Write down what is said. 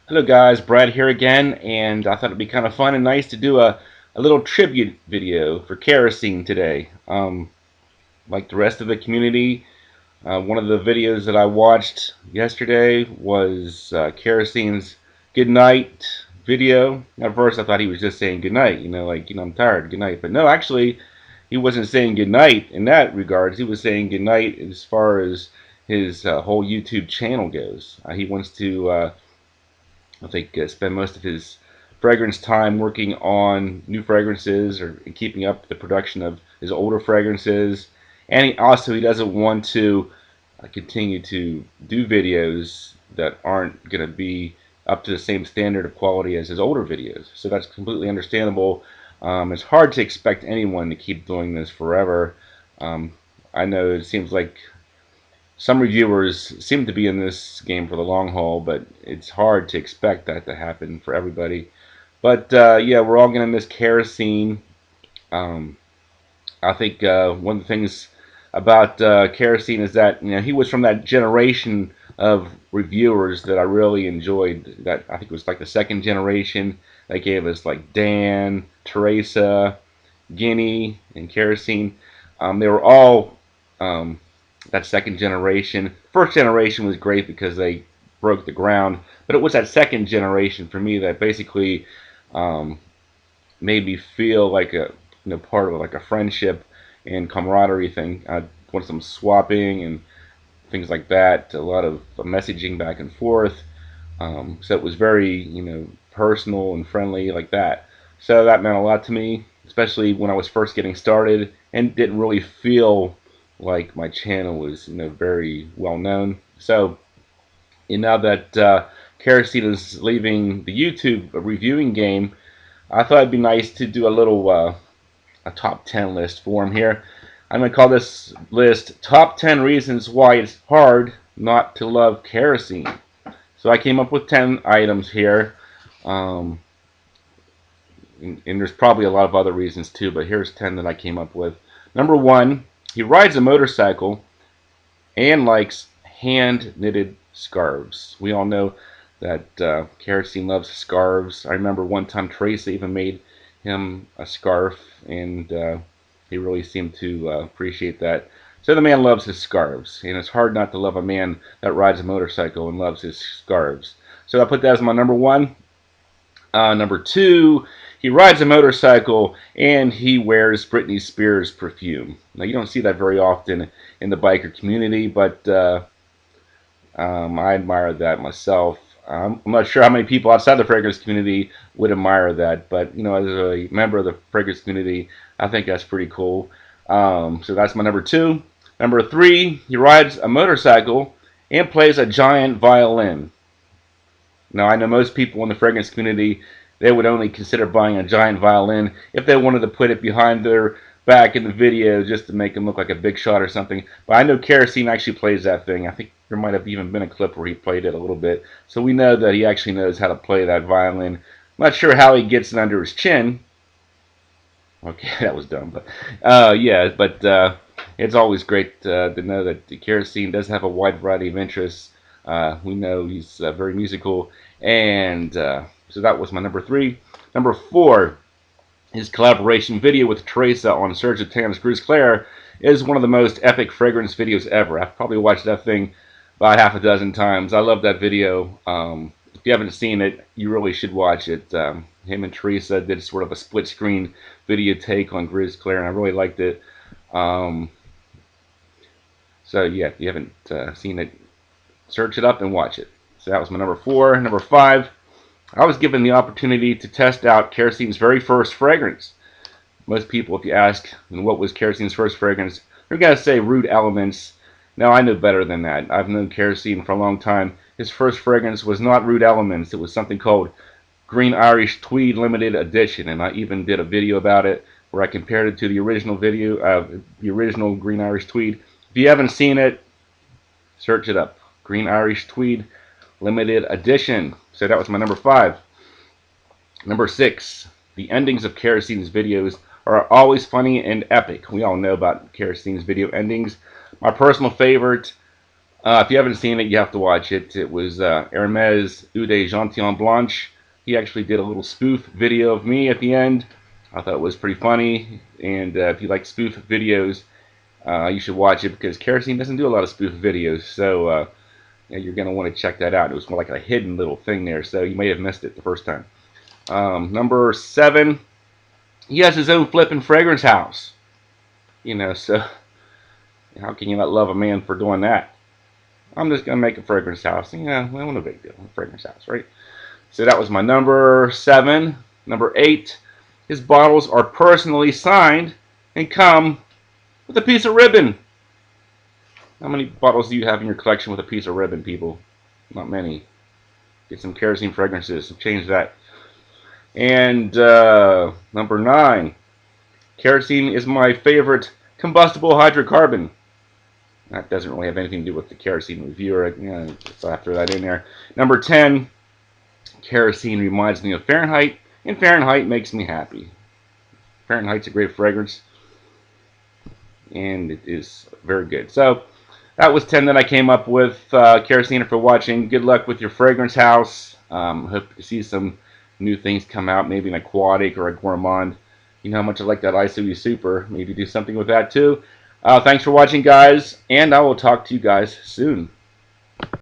Hello guys, Brad here again, and I thought it'd be kind of fun and nice to do a little tribute video for Kerosene today. Like the rest of the community, one of the videos that I watched yesterday was Kerosene's Good Night video. At first I thought he was just saying good night, I'm tired, good night. But no, actually, he wasn't saying good night in that regards. He was saying good night as far as his whole YouTube channel goes. He wants to I think spend most of his fragrance time working on new fragrances or keeping up the production of his older fragrances. And he doesn't want to continue to do videos that aren't going to be up to the same standard of quality as his older videos. So that's completely understandable. It's hard to expect anyone to keep doing this forever. Um, I know it seems like some reviewers seem to be in this game for the long haul, but it's hard to expect that to happen for everybody. But yeah, we're all gonna miss Kerosene. Um, I think one of the things about Kerosene is that he was from that generation of reviewers that I really enjoyed. That I think it was like the second generation. They gave us like Dan, Teresa, Guinea, and Kerosene. They were all that second generation. First generation was great because they broke the ground, but it was that second generation for me that basically um, made me feel like a part of like a friendship and camaraderie thing. I wanted some swapping and things like that. A lot of messaging back and forth. So it was very personal and friendly like that. So that meant a lot to me, especially when I was first getting started and didn't really feel like my channel was very well known. So now that Kerosene is leaving the YouTube reviewing game, I thought it'd be nice to do a little a top 10 list for him here. I'm going to call this list Top 10 Reasons Why It's Hard Not to Love Kerosene. So I came up with 10 items here. Um, and there's probably a lot of other reasons too, but here's 10 that I came up with. Number one, he rides a motorcycle and likes hand knitted scarves. We all know that Kerosene loves scarves. I remember one time Teresa even made him a scarf, and he really seemed to appreciate that. So the man loves his scarves, and it's hard not to love a man that rides a motorcycle and loves his scarves. So I put that as my number one. Number two, he rides a motorcycle and he wears Britney Spears perfume. Now you don't see that very often in the biker community, but I admire that myself. I'm not sure how many people outside the fragrance community would admire that, but as a member of the fragrance community, I think that's pretty cool. So that's my number two. Number three, he rides a motorcycle and plays a giant violin. Now, I know most people in the fragrance community, they would only consider buying a giant violin if they wanted to put it behind their back in the video just to make them look like a big shot or something. But I know Kerosene actually plays that thing. I think there might have even been a clip where he played it a little bit. So we know that he actually knows how to play that violin. I'm not sure how he gets it under his chin. Okay, that was dumb. But yeah, but it's always great to know that Kerosene does have a wide variety of interests. We know he's very musical, and so that was my number three. Number four, his collaboration video with Teresa on Serge Tan's Gris Clair is one of the most epic fragrance videos ever. I've probably watched that thing about half a dozen times. I love that video. If you haven't seen it, you really should watch it. Him and Teresa did sort of a split screen video take on Gris Clair, and I really liked it. Um, so yeah, if you haven't seen it, search it up and watch it. So that was my number four. Number five, I was given the opportunity to test out Kerosene's very first fragrance. Most people, if you ask what was Kerosene's first fragrance, they're going to say Rude Elements. Now, I know better than that. I've known Kerosene for a long time. His first fragrance was not Rude Elements. It was something called Green Irish Tweed Limited Edition, and I even did a video about it where I compared it to the original the original Green Irish Tweed. If you haven't seen it, search it up. Green Irish Tweed Limited Edition. So that was my number five. Number six, the endings of Kerosene's videos are always funny and epic. We all know about Kerosene's video endings. My personal favorite If you haven't seen it, you have to watch it. It was Hermes Eau de Gentillon Blanche. He actually did a little spoof video of me at the end. I thought it was pretty funny. And if you like spoof videos, you should watch it because Kerosene doesn't do a lot of spoof videos. So yeah, you're going to want to check that out. It was more like a hidden little thing there, so you may have missed it the first time. Number 7, he has his own flipping fragrance house. You know, so how can you not love a man for doing that? I'm just going to make a fragrance house. Yeah, well, no big deal. A fragrance house, right? So that was my number 7. Number 8, his bottles are personally signed and come with a piece of ribbon. How many bottles do you have in your collection with a piece of ribbon, people? Not many. Get some kerosene fragrances. Change that. And number 9, kerosene is my favorite combustible hydrocarbon. That doesn't really have anything to do with the kerosene reviewer. So I throw that in there. Number 10, kerosene reminds me of Fahrenheit, and Fahrenheit makes me happy. Fahrenheit's a great fragrance, and it is very good. So that was 10 that I came up with. Kerosene, for watching. Good luck with your fragrance house. Hope to see some new things come out, maybe an aquatic or a gourmand. You know how much I like that ISOE Super. Maybe do something with that too. Thanks for watching, guys, and I will talk to you guys soon.